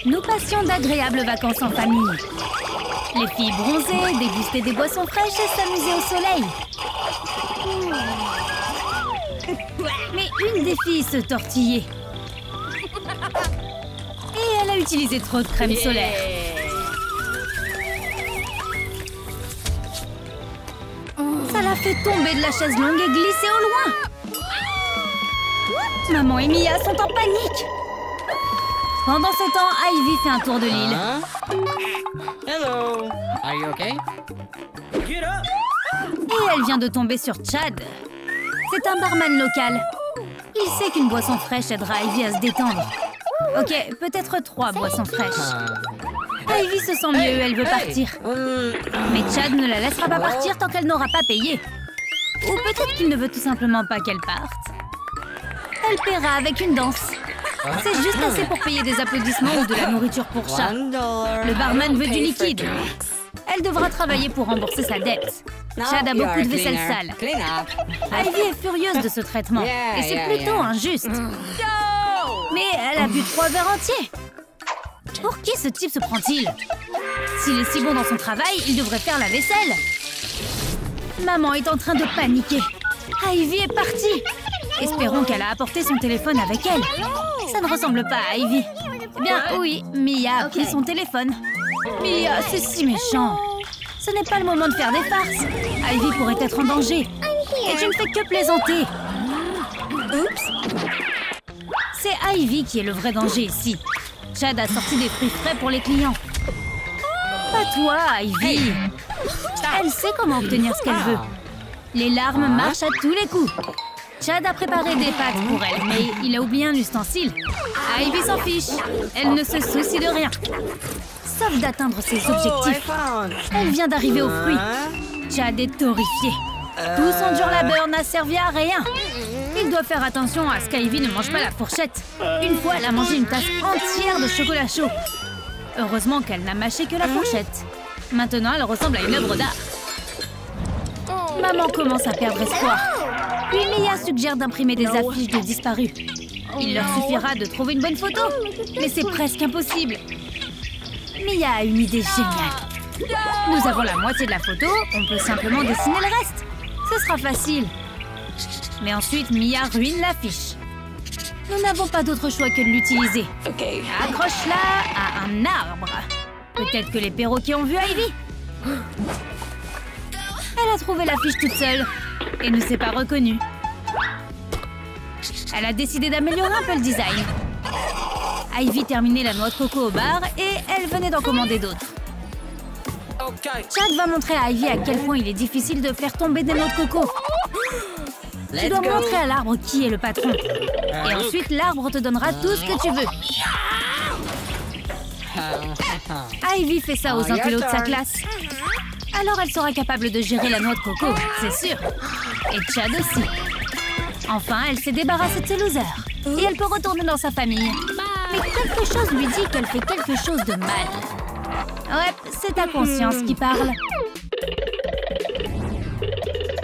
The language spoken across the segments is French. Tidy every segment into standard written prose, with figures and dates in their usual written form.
Nous passions d'agréables vacances en famille. Les filles bronzaient, dégustaient des boissons fraîches et s'amusaient au soleil. Mais une des filles se tortillait. Et elle a utilisé trop de crème solaire. Ça l'a fait tomber de la chaise longue et glisser au loin. Maman et Mia sont en panique. Pendant ce temps, Ivy fait un tour de l'île. Hello. Are you okay? Et elle vient de tomber sur Chad. C'est un barman local. Il sait qu'une boisson fraîche aidera Ivy à se détendre. Ok, peut-être 3 boissons fraîches. Ivy se sent mieux, elle veut partir. Mais Chad ne la laissera pas partir tant qu'elle n'aura pas payé. Ou peut-être qu'il ne veut tout simplement pas qu'elle parte. Elle paiera avec une danse. C'est juste assez pour payer des applaudissements ou de la nourriture pour chat. Le barman veut du liquide. Elle devra travailler pour rembourser sa dette. Chad a beaucoup de vaisselle sale. Ivy est furieuse de ce traitement. Et c'est plutôt injuste. Mais elle a bu 3 verres entiers. Pour qui ce type se prend-il? S'il est si bon dans son travail, il devrait faire la vaisselle. Maman est en train de paniquer. Ivy est partie. Espérons qu'elle a apporté son téléphone avec elle. Ça ne ressemble pas à Ivy. Eh bien, oui, Mia a pris son téléphone. Mia, c'est si méchant. Ce n'est pas le moment de faire des farces. Ivy pourrait être en danger. Et tu ne fais que plaisanter. Oups. C'est Ivy qui est le vrai danger ici. Chad a sorti des fruits frais pour les clients. Pas toi, Ivy. Elle sait comment obtenir ce qu'elle veut. Les larmes marchent à tous les coups. Chad a préparé des pâtes pour elle, mais il a oublié un ustensile. Ivy s'en fiche. Elle ne se soucie de rien. Sauf d'atteindre ses objectifs. Elle vient d'arriver aux fruits. Chad est horrifié. Tout son dur labeur n'a servi à rien. Il doit faire attention à ce qu'Ivy ne mange pas la fourchette. Une fois, elle a mangé une tasse entière de chocolat chaud. Heureusement qu'elle n'a mâché que la fourchette. Maintenant, elle ressemble à une œuvre d'art. Maman commence à perdre espoir. Puis Mia suggère d'imprimer des affiches de disparus. Il leur suffira de trouver une bonne photo. Mais c'est presque impossible. Mia a une idée géniale. Nous avons la moitié de la photo, on peut simplement dessiner le reste. Ce sera facile. Mais ensuite, Mia ruine l'affiche. Nous n'avons pas d'autre choix que de l'utiliser. Accroche-la à un arbre. Peut-être que les perroquets ont vu Ivy. Elle a trouvé l'affiche toute seule et ne s'est pas reconnue. Elle a décidé d'améliorer un peu le design. Ivy terminait la noix de coco au bar et elle venait d'en commander d'autres. Chad va montrer à Ivy à quel point il est difficile de faire tomber des noix de coco. Tu dois montrer à l'arbre qui est le patron. Et ensuite, l'arbre te donnera tout ce que tu veux. Ivy fait ça aux intellos de sa classe. Alors elle sera capable de gérer la noix de coco, c'est sûr. Et Chad aussi. Enfin, elle s'est débarrassée de ses losers. Et elle peut retourner dans sa famille. Mais quelque chose lui dit qu'elle fait quelque chose de mal. Ouais, c'est ta conscience qui parle.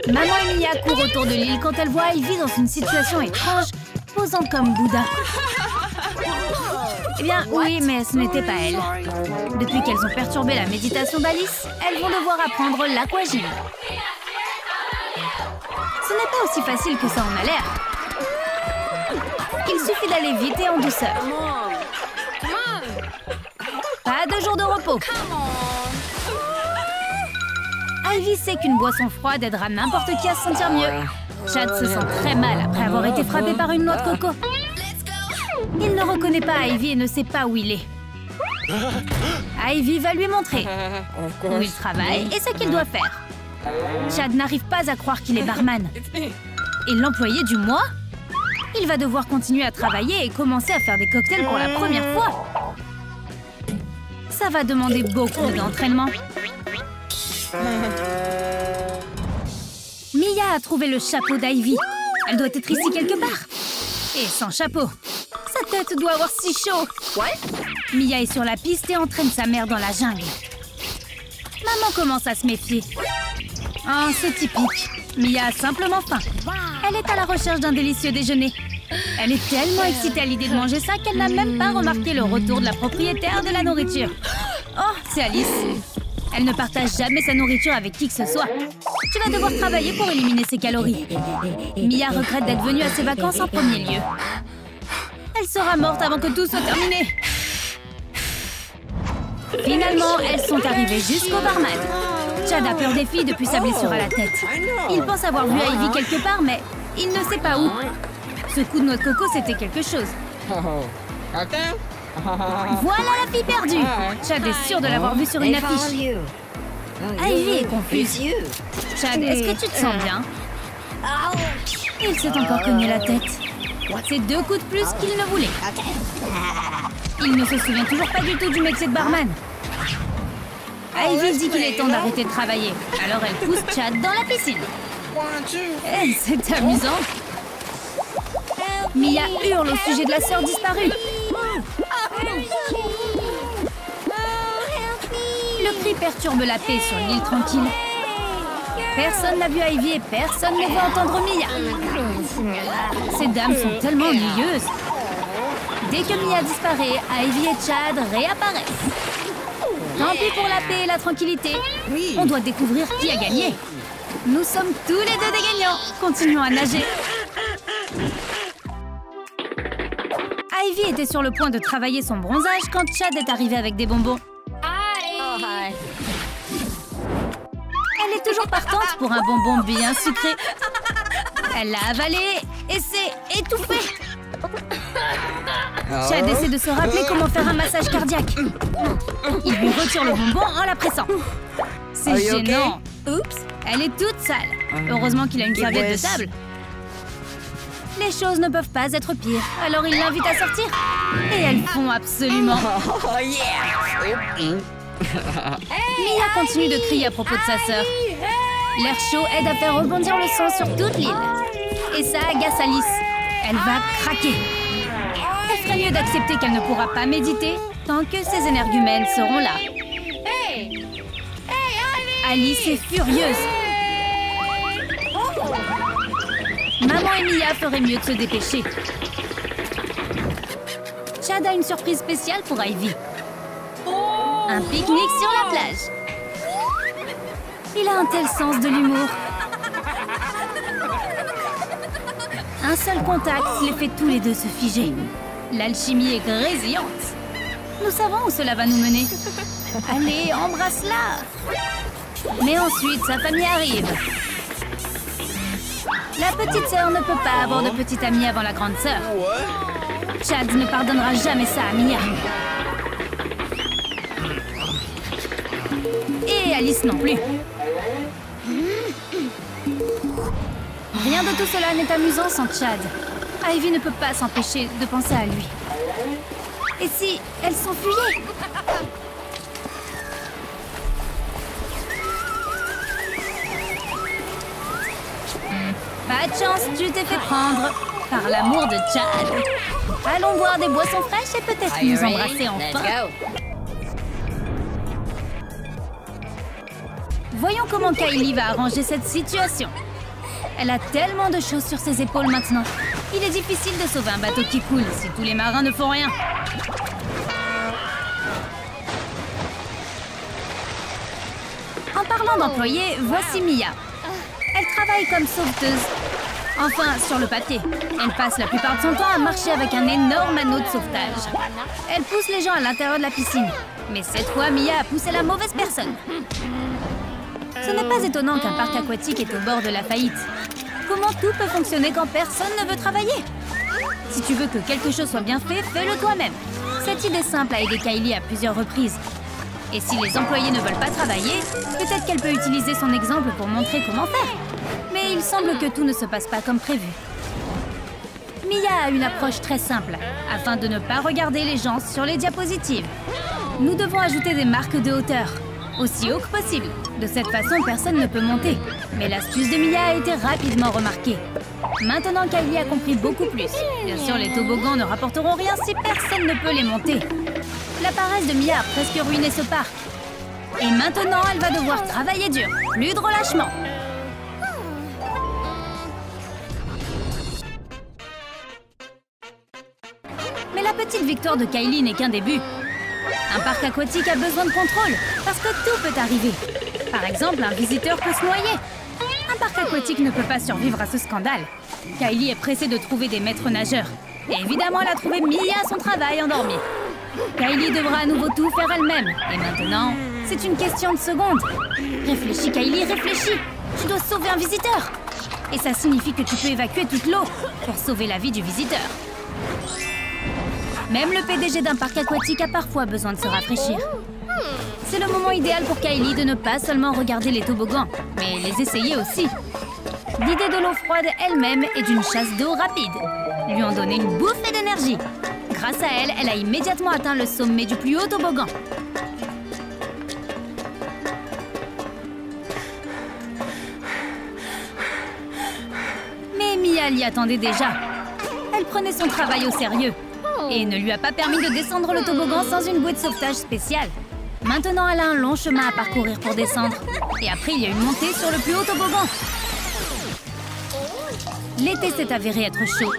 Maman et Mia courent autour de l'île quand elles voient Ivy dans une situation étrange, posant comme Bouddha. Eh bien, oui, mais ce n'était pas elle. Depuis qu'elles ont perturbé la méditation d'Alice, elles vont devoir apprendre l'aquagym. Ce n'est pas aussi facile que ça en a l'air. Il suffit d'aller vite et en douceur. Pas de jour de repos. Ivy sait qu'une boisson froide aidera n'importe qui à se sentir mieux. Chad se sent très mal après avoir été frappé par une noix de coco. Il ne reconnaît pas Ivy et ne sait pas où il est. Ivy va lui montrer où il travaille et ce qu'il doit faire. Chad n'arrive pas à croire qu'il est barman. Et l'employé du mois? Il va devoir continuer à travailler et commencer à faire des cocktails pour la première fois. Ça va demander beaucoup d'entraînement. Mia a trouvé le chapeau d'Ivy. Elle doit être ici quelque part. Et sans chapeau. Sa tête doit avoir si chaud. Mia est sur la piste et entraîne sa mère dans la jungle. Maman commence à se méfier. Oh, c'est typique. Mia a simplement faim. Elle est à la recherche d'un délicieux déjeuner. Elle est tellement excitée à l'idée de manger ça qu'elle n'a même pas remarqué le retour de la propriétaire de la nourriture. Oh, c'est Alice. Elle ne partage jamais sa nourriture avec qui que ce soit. Tu vas devoir travailler pour éliminer ses calories. Mia regrette d'être venue à ses vacances en premier lieu. Elle sera morte avant que tout soit terminé. Finalement, elles sont arrivées jusqu'au barman. Chad a peur des filles depuis sa blessure à la tête. Il pense avoir vu Ivy quelque part, mais il ne sait pas où. Ce coup de noix de coco, c'était quelque chose. Voilà la fille perdue! Chad est sûr de l'avoir vue sur une affiche. Ivy est confuse. Chad, est-ce que tu te sens bien? Il s'est encore cogné la tête. C'est 2 coups de plus qu'il ne voulait. Il ne se souvient toujours pas du tout du métier de barman. Ivy dit qu'il est temps d'arrêter de travailler. Alors elle pousse Chad dans la piscine. C'est amusant. Mia hurle au sujet de la sœur disparue. Le cri perturbe la paix sur l'île tranquille. Personne n'a vu Ivy et personne ne veut entendre Mia. Ces dames sont tellement ennuyeuses. Dès que Mia disparaît, Ivy et Chad réapparaissent. Tant pis pour la paix et la tranquillité. On doit découvrir qui a gagné. Nous sommes tous les 2 des gagnants. Continuons à nager. Ivy était sur le point de travailler son bronzage quand Chad est arrivé avec des bonbons. Elle est toujours partante pour un bonbon bien sucré. Elle l'a avalé et s'est étouffée. Chad essaie de se rappeler comment faire un massage cardiaque. Il lui retire le bonbon en la pressant. C'est gênant. Oups, elle est toute sale. Heureusement qu'il a une serviette de table. Les choses ne peuvent pas être pires, alors il l'invite à sortir. Et elles font absolument. Mia continue de crier à propos de sa sœur. L'air chaud aide à faire rebondir le sang sur toute l'île. Et ça agace Alice. Elle va craquer. Elle ferait mieux d'accepter qu'elle ne pourra pas méditer tant que ses énergumènes seront là. Alice est furieuse. Maman et Mia feraient mieux de se dépêcher. Chad a une surprise spéciale pour Ivy. Un pique-nique sur la plage. Il a un tel sens de l'humour. Un seul contact les fait tous les 2 se figer. L'alchimie est grésillante. Nous savons où cela va nous mener. Allez, embrasse-la. Mais ensuite, sa famille arrive. La petite sœur ne peut pas avoir de petite amie avant la grande sœur. Chad ne pardonnera jamais ça à Mia. Et Alice non plus. Rien de tout cela n'est amusant sans Chad. Ivy ne peut pas s'empêcher de penser à lui. Et si elle s'enfuyait? Pas de chance, tu t'es fait prendre par l'amour de Chad. Allons boire des boissons fraîches et peut-être nous embrasser enfin. Voyons comment Kylie va arranger cette situation. Elle a tellement de choses sur ses épaules maintenant. Il est difficile de sauver un bateau qui coule si tous les marins ne font rien. En parlant d'employés, voici Mia. Elle travaille comme sauveteuse. Enfin, sur le papier. Elle passe la plupart de son temps à marcher avec un énorme anneau de sauvetage. Elle pousse les gens à l'intérieur de la piscine. Mais cette fois, Mia a poussé la mauvaise personne. Ce n'est pas étonnant qu'un parc aquatique est au bord de la faillite. Comment tout peut fonctionner quand personne ne veut travailler? Si tu veux que quelque chose soit bien fait, fais-le toi-même. Cette idée simple a aidé Kylie à plusieurs reprises. Et si les employés ne veulent pas travailler, peut-être qu'elle peut utiliser son exemple pour montrer comment faire. Mais il semble que tout ne se passe pas comme prévu. Mia a une approche très simple, afin de ne pas regarder les gens sur les diapositives. Nous devons ajouter des marques de hauteur, aussi haut que possible. De cette façon, personne ne peut monter. Mais l'astuce de Mia a été rapidement remarquée. Maintenant, Kylie a compris beaucoup plus. Bien sûr, les toboggans ne rapporteront rien si personne ne peut les monter. La paresse de Mia a presque ruiné ce parc. Et maintenant, elle va devoir travailler dur. Plus de relâchement. petite victoire de Kylie n'est qu'un début. Un parc aquatique a besoin de contrôle, parce que tout peut arriver. Par exemple, un visiteur peut se noyer. Un parc aquatique ne peut pas survivre à ce scandale. Kylie est pressée de trouver des maîtres nageurs. Et évidemment, elle a trouvé Mia à son travail endormie. Kylie devra à nouveau tout faire elle-même. Et maintenant, c'est une question de secondes. Réfléchis, Kylie, réfléchis. Tu dois sauver un visiteur. Et ça signifie que tu peux évacuer toute l'eau pour sauver la vie du visiteur. Même le PDG d'un parc aquatique a parfois besoin de se rafraîchir. C'est le moment idéal pour Kylie de ne pas seulement regarder les toboggans, mais les essayer aussi. L'idée de l'eau froide elle-même et d'une chasse d'eau rapide lui ont donné une bouffée d'énergie. Grâce à elle, elle a immédiatement atteint le sommet du plus haut toboggan. Mais Mia l'y attendait déjà. Elle prenait son travail au sérieux et ne lui a pas permis de descendre le toboggan sans une bouée de sauvetage spéciale. Maintenant, elle a un long chemin à parcourir pour descendre. Et après, il y a une montée sur le plus haut toboggan. L'été s'est avéré être chaud.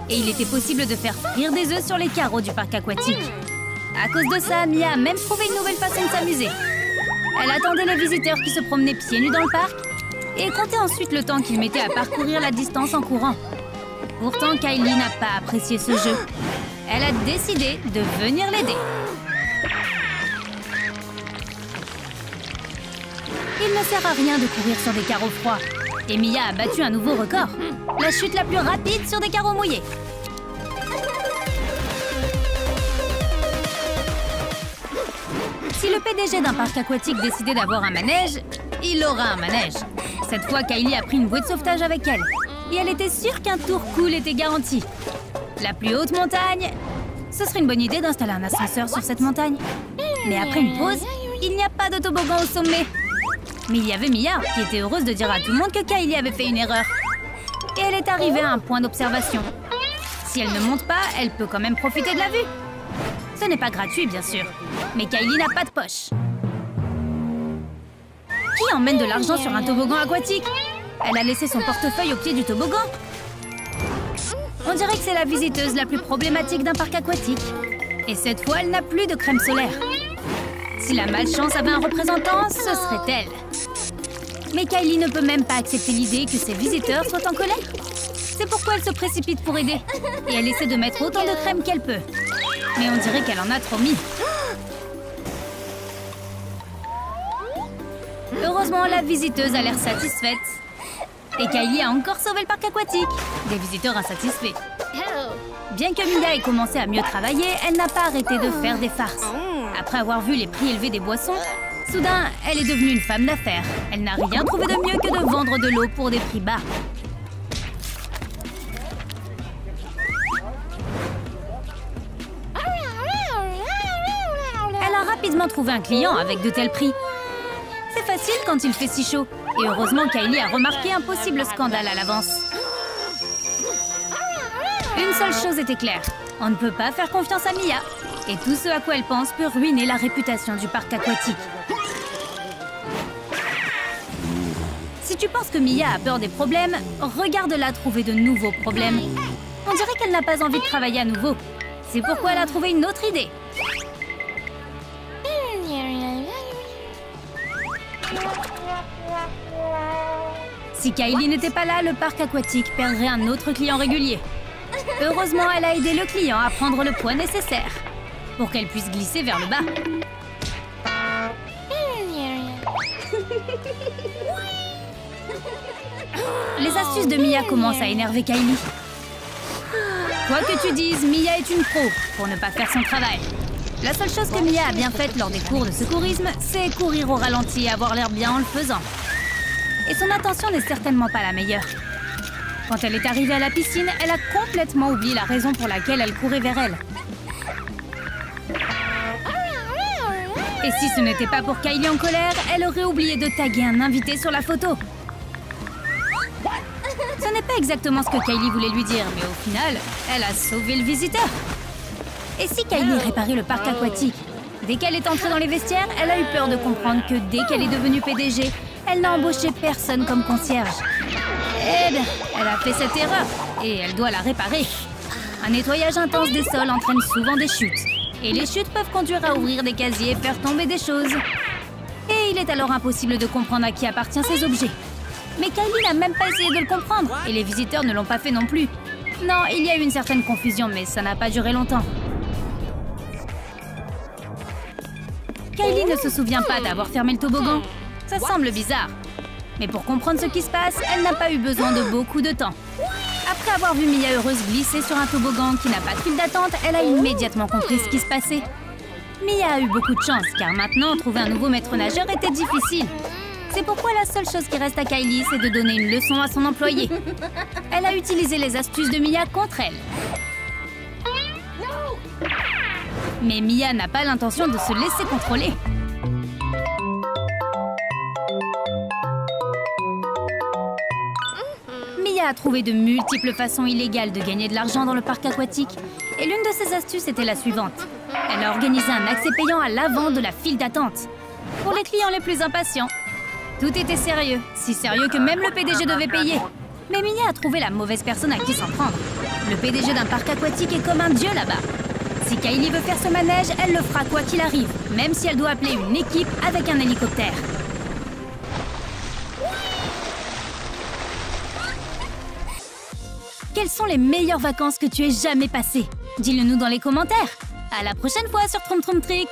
Et il était possible de faire frire des œufs sur les carreaux du parc aquatique. À cause de ça, Mia a même trouvé une nouvelle façon de s'amuser. Elle attendait les visiteurs qui se promenaient pieds nus dans le parc et comptait ensuite le temps qu'ils mettaient à parcourir la distance en courant. Pourtant, Kylie n'a pas apprécié ce jeu. Elle a décidé de venir l'aider. Il ne sert à rien de courir sur des carreaux froids. Et Mia a battu un nouveau record. La chute la plus rapide sur des carreaux mouillés. Si le PDG d'un parc aquatique décidait d'avoir un manège, il aura un manège. Cette fois, Kylie a pris une bouée de sauvetage avec elle. Et elle était sûre qu'un tour cool était garanti. La plus haute montagne... Ce serait une bonne idée d'installer un ascenseur sur cette montagne. Mais après une pause, il n'y a pas de toboggan au sommet. Mais il y avait Mia qui était heureuse de dire à tout le monde que Kylie avait fait une erreur. Et elle est arrivée à un point d'observation. Si elle ne monte pas, elle peut quand même profiter de la vue. Ce n'est pas gratuit, bien sûr. Mais Kylie n'a pas de poche. Qui emmène de l'argent sur un toboggan aquatique? Elle a laissé son portefeuille au pied du toboggan. On dirait que c'est la visiteuse la plus problématique d'un parc aquatique. Et cette fois, elle n'a plus de crème solaire. Si la malchance avait un représentant, ce serait elle. Mais Kylie ne peut même pas accepter l'idée que ses visiteurs soient en colère. C'est pourquoi elle se précipite pour aider. Et elle essaie de mettre autant de crème qu'elle peut. Mais on dirait qu'elle en a trop mis. Heureusement, la visiteuse a l'air satisfaite. Et Kylie a encore sauvé le parc aquatique. Des visiteurs insatisfaits. Bien que Mia ait commencé à mieux travailler, elle n'a pas arrêté de faire des farces. Après avoir vu les prix élevés des boissons, soudain, elle est devenue une femme d'affaires. Elle n'a rien trouvé de mieux que de vendre de l'eau pour des prix bas. Elle a rapidement trouvé un client avec de tels prix. C'est facile quand il fait si chaud. Et heureusement, Kylie a remarqué un possible scandale à l'avance. Une seule chose était claire. On ne peut pas faire confiance à Mia. Et tout ce à quoi elle pense peut ruiner la réputation du parc aquatique. Si tu penses que Mia a peur des problèmes, regarde-la trouver de nouveaux problèmes. On dirait qu'elle n'a pas envie de travailler à nouveau. C'est pourquoi elle a trouvé une autre idée. Si Kylie n'était pas là, le parc aquatique perdrait un autre client régulier. Heureusement, elle a aidé le client à prendre le poids nécessaire pour qu'elle puisse glisser vers le bas. Les astuces de Mia commencent à énerver Kylie. Quoi que tu dises, Mia est une pro pour ne pas faire son travail. La seule chose que Mia a bien faite lors des cours de secourisme, c'est courir au ralenti et avoir l'air bien en le faisant. Et son attention n'est certainement pas la meilleure. Quand elle est arrivée à la piscine, elle a complètement oublié la raison pour laquelle elle courait vers elle. Et si ce n'était pas pour Kylie en colère, elle aurait oublié de taguer un invité sur la photo. Ce n'est pas exactement ce que Kylie voulait lui dire, mais au final, elle a sauvé le visiteur. Et si Kylie réparait le parc aquatique? Dès qu'elle est entrée dans les vestiaires, elle a eu peur de comprendre que dès qu'elle est devenue PDG, elle n'a embauché personne comme concierge. Eh bien, elle a fait cette erreur et elle doit la réparer. Un nettoyage intense des sols entraîne souvent des chutes. Et les chutes peuvent conduire à ouvrir des casiers et faire tomber des choses. Et il est alors impossible de comprendre à qui appartiennent ces objets. Mais Kylie n'a même pas essayé de le comprendre, et les visiteurs ne l'ont pas fait non plus. Non, il y a eu une certaine confusion, mais ça n'a pas duré longtemps. Kylie ne se souvient pas d'avoir fermé le toboggan. Ça semble bizarre. Mais pour comprendre ce qui se passe, elle n'a pas eu besoin de beaucoup de temps. Après avoir vu Mia heureuse glisser sur un toboggan qui n'a pas de file d'attente, elle a immédiatement compris ce qui se passait. Mia a eu beaucoup de chance, car maintenant, trouver un nouveau maître nageur était difficile. C'est pourquoi la seule chose qui reste à Kylie, c'est de donner une leçon à son employé. Elle a utilisé les astuces de Mia contre elle. Mais Mia n'a pas l'intention de se laisser contrôler. Mia a trouvé de multiples façons illégales de gagner de l'argent dans le parc aquatique. Et l'une de ses astuces était la suivante. Elle a organisé un accès payant à l'avant de la file d'attente. Pour les clients les plus impatients. Tout était sérieux, si sérieux que même le PDG devait payer. Mais Mia a trouvé la mauvaise personne à qui s'en prendre. Le PDG d'un parc aquatique est comme un dieu là-bas. Si Kylie veut faire ce manège, elle le fera quoi qu'il arrive, même si elle doit appeler une équipe avec un hélicoptère. Quelles sont les meilleures vacances que tu aies jamais passées? Dis-le nous dans les commentaires. À la prochaine fois sur Troum Troum Trick.